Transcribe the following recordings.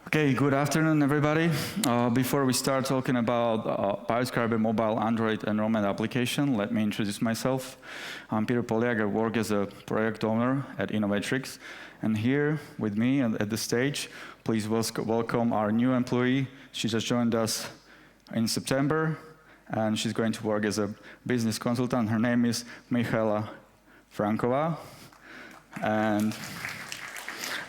Okay, good afternoon, everybody. Before we start talking about BioScribe mobile Android enrollment application, let me introduce myself. I'm Peter Poliak. I work as a project owner at Innovatrics. And here with me at the stage, please welcome our new employee. She just joined us in September, and she's going to work as a business consultant. Her name is Michaela Frankova. And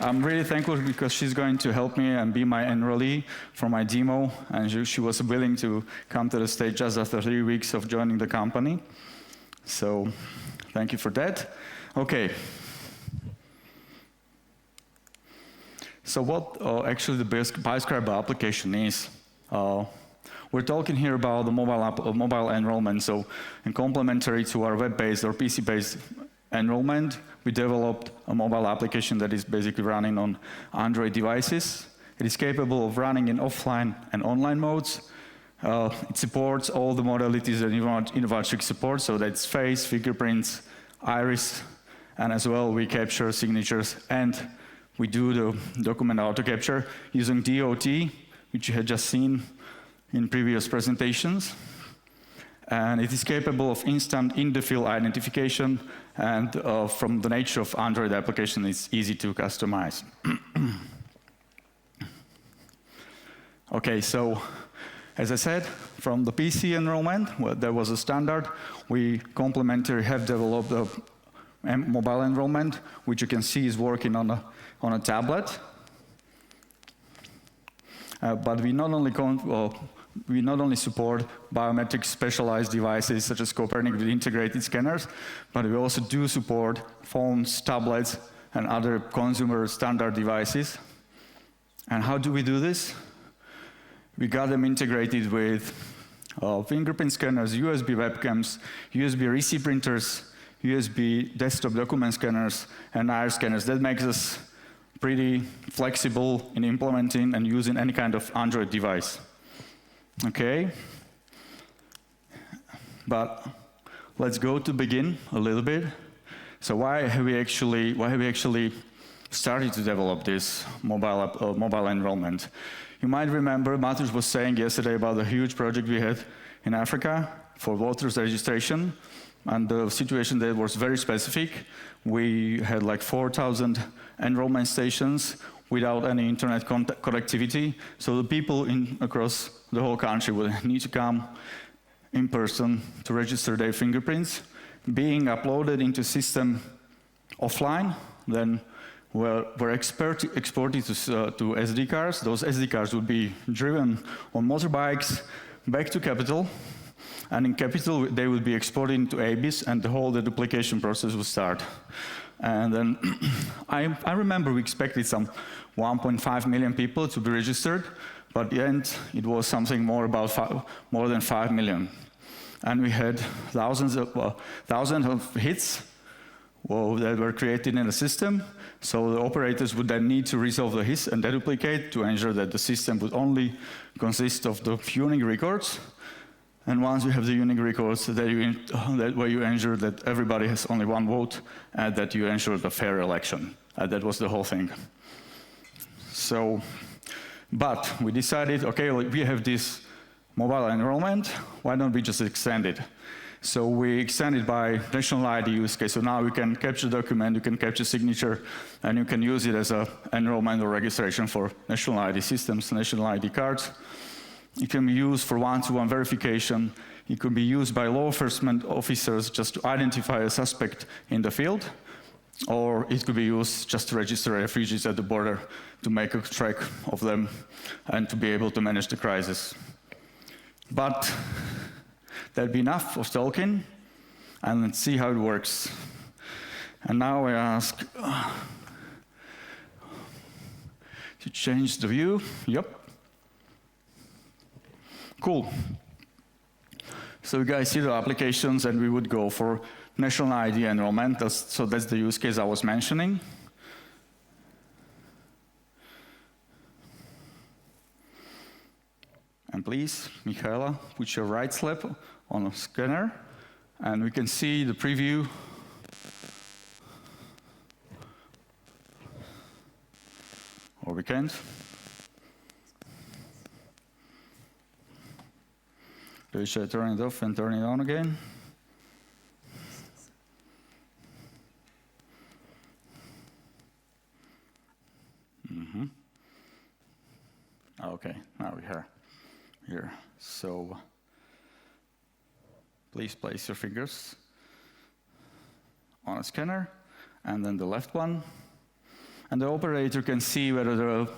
I'm really thankful because she's going to help me and be my enrollee for my demo, and she was willing to come to the stage just after 3 weeks of joining the company. So thank you for that. Okay. So what actually the BioScribe application is. We're talking here about the mobile enrollment. So in complementary to our web-based or PC-based enrollment, we developed a mobile application that is basically running on Android devices. It is capable of running in offline and online modes. It supports all the modalities that Innovatrics supports, so that's face, fingerprints, iris, and as well we capture signatures, and we do the document auto capture using DOT, which you had just seen in previous presentations. And it is capable of instant in-the-field identification, and from the nature of Android application, it's easy to customize. Okay, so as I said, from the PC enrollment, there was a standard. We complementary have developed a mobile enrollment, which you can see is working on a tablet. But we not only support biometric specialized devices such as Copernicus with integrated scanners, but we also do support phones, tablets, and other consumer standard devices. And how do we do this? We got them integrated with fingerprint scanners, USB webcams, USB receipt printers, USB desktop document scanners, and iris scanners. That makes us pretty flexible in implementing and using any kind of Android device. Okay, but let's go to begin a little bit. So why have we actually started to develop this mobile enrollment? You might remember Mateusz was saying yesterday about the huge project we had in Africa for voters registration, and the situation there was very specific. We had like 4,000 enrollment stations without any internet connectivity, so the people across the whole country will need to come in person to register their fingerprints, being uploaded into system offline, then were exported to SD cards. Those SD cards would be driven on motorbikes back to Capital, and in Capital they would be exported to ABIS, and the whole duplication process would start. And then I remember we expected some 1.5 million people to be registered, but at the end it was something more than 5 million. And we had thousands of hits that were created in the system, so the operators would then need to resolve the hits and deduplicate to ensure that the system would only consist of the unique records. And once you have the unique records, that way you ensure that everybody has only one vote, and that you ensure the fair election. That was the whole thing. So, but we decided, okay, we have this mobile enrollment, why don't we just extend it? So we extended by national ID use case. So now you can capture document, you can capture signature, and you can use it as an enrollment or registration for national ID systems, national ID cards. It can be used for one-to-one verification. It could be used by law enforcement officers just to identify a suspect in the field, or it could be used just to register refugees at the border to make a track of them and to be able to manage the crisis. But that'd be enough of talking, and let's see how it works. And now I ask to change the view. Yep. Cool. So you guys see the applications, and we would go for national ID enrollment. So that's the use case I was mentioning. And please, Michaela, put your right slap on a scanner, and we can see the preview. Or we can't. Should I turn it off and turn it on again? Okay, now we're here. So please place your fingers on a scanner, and then the left one. And the operator can see whether the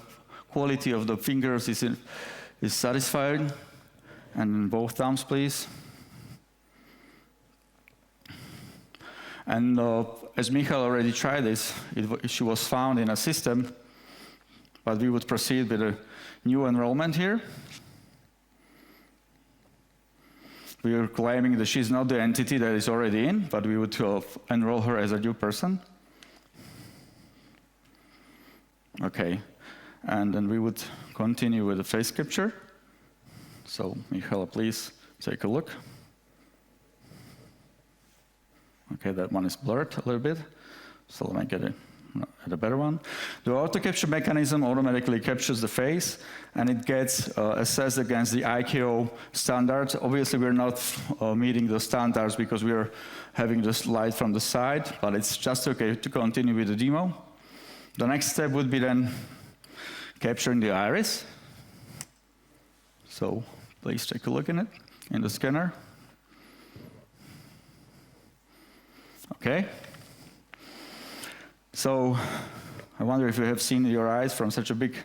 quality of the fingers is satisfied. And both thumbs, please. And as Michael already tried this, she was found in a system, but we would proceed with a new enrollment here. We are claiming that she's not the entity that is already in, but we would enroll her as a new person. Okay, and then we would continue with the face capture. So, Michaela, please take a look. Okay, that one is blurred a little bit, so let me get a better one. The auto capture mechanism automatically captures the face, and it gets assessed against the ICAO standards. Obviously, we're not meeting the standards because we are having the slide from the side, but it's just okay to continue with the demo. The next step would be then capturing the iris. So please take a look in it, in the scanner. Okay. So I wonder if you have seen your eyes from such a big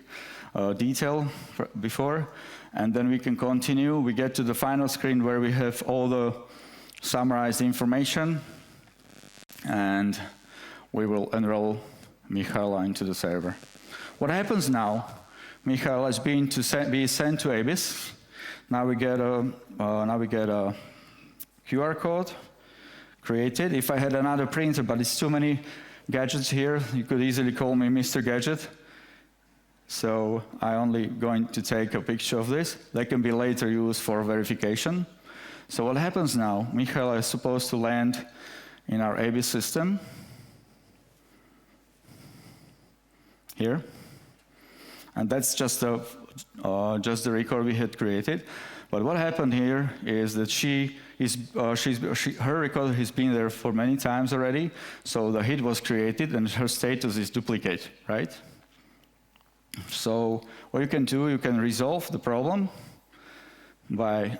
detail before. And then we can continue. We get to the final screen where we have all the summarized information. And we will enroll Michaela into the server. What happens now? Michaela is being sent to ABIS. Now we get a QR code created. If I had another printer, but it's too many gadgets here, you could easily call me Mr. Gadget. So I'm only going to take a picture of this. They can be later used for verification. So what happens now? Michaela is supposed to land in our ABIS system. Here. And that's just the record we had created. But what happened here is that her record has been there for many times already, so the hit was created and her status is duplicate, right? So what you can do, you can resolve the problem by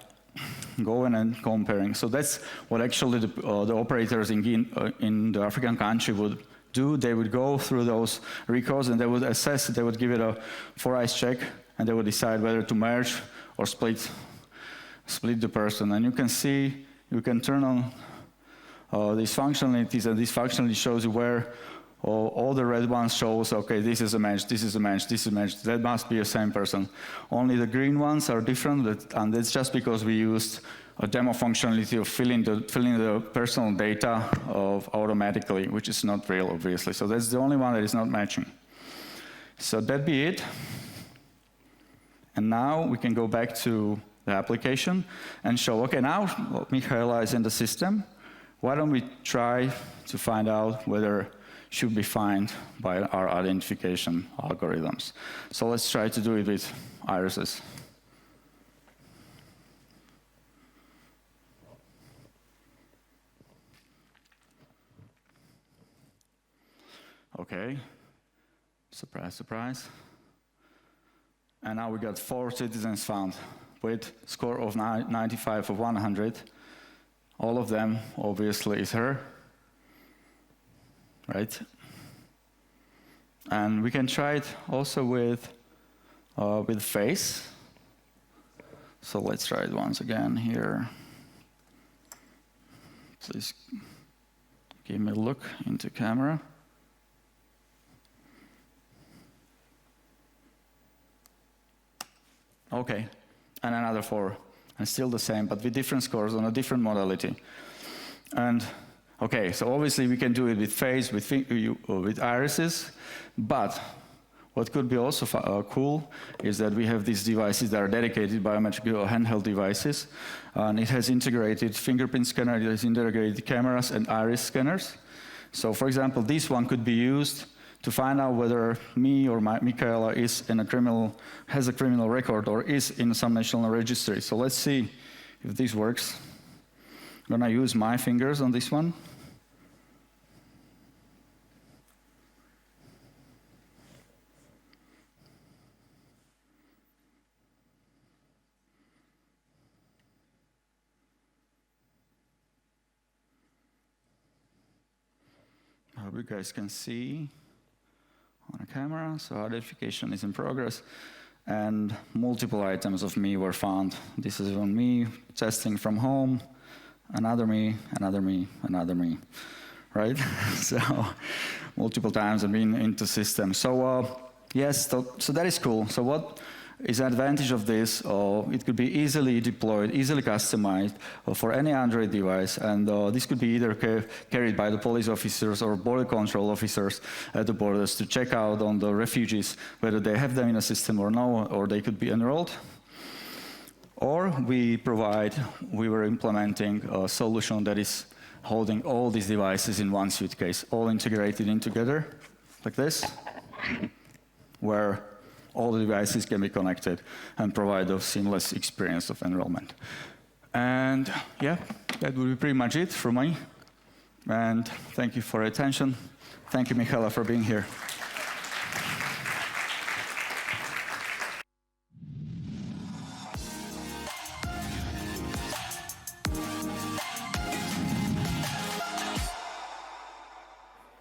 going and comparing. So that's what actually the operators in the African country would do. They would go through those records and they would assess, they would give it a 4-eyes check, and they would decide whether to merge or split the person. And you can see, you can turn on these functionalities, and this functionality shows you where all the red ones shows, okay, this is a match, this is a match, this is a match, that must be the same person. Only the green ones are different, and that's just because we used a demo functionality of filling the personal data automatically, which is not real, obviously. So that's the only one that is not matching. So that be it. And now we can go back to the application and show, okay, now Michaela is in the system. Why don't we try to find out whether should be found by our identification algorithms. So let's try to do it with irises. Okay, surprise, surprise. And now we got 4 citizens found with score of 95 of 100. All of them, obviously, is her, right? And we can try it also with face. So let's try it once again here. Please give me a look into camera. Okay, and another 4, and still the same, but with different scores on a different modality. And okay, so obviously we can do it with face, with irises, but what could be also cool is that we have these devices that are dedicated biometric handheld devices, and it has integrated fingerprint scanner, it has integrated cameras and iris scanners. So for example, this one could be used to find out whether me or Michaela is in has a criminal record or is in some national registry. So let's see if this works. I'm gonna use my fingers on this one. I hope you guys can see on the camera. So identification is in progress, and multiple items of me were found. This is on me, testing from home, another me, another me, another me, right? So multiple times I've been into system. So yes, so that is cool. So what is the advantage of this? It could be easily deployed, easily customized for any Android device, and this could be either carried by the police officers or border control officers at the borders to check out on the refugees whether they have them in a system or no, or they could be enrolled. Or we were implementing a solution that is holding all these devices in one suitcase, all integrated in together, like this, where all the devices can be connected and provide a seamless experience of enrollment. And yeah, that would be pretty much it from me. And thank you for your attention. Thank you, Michaela, for being here.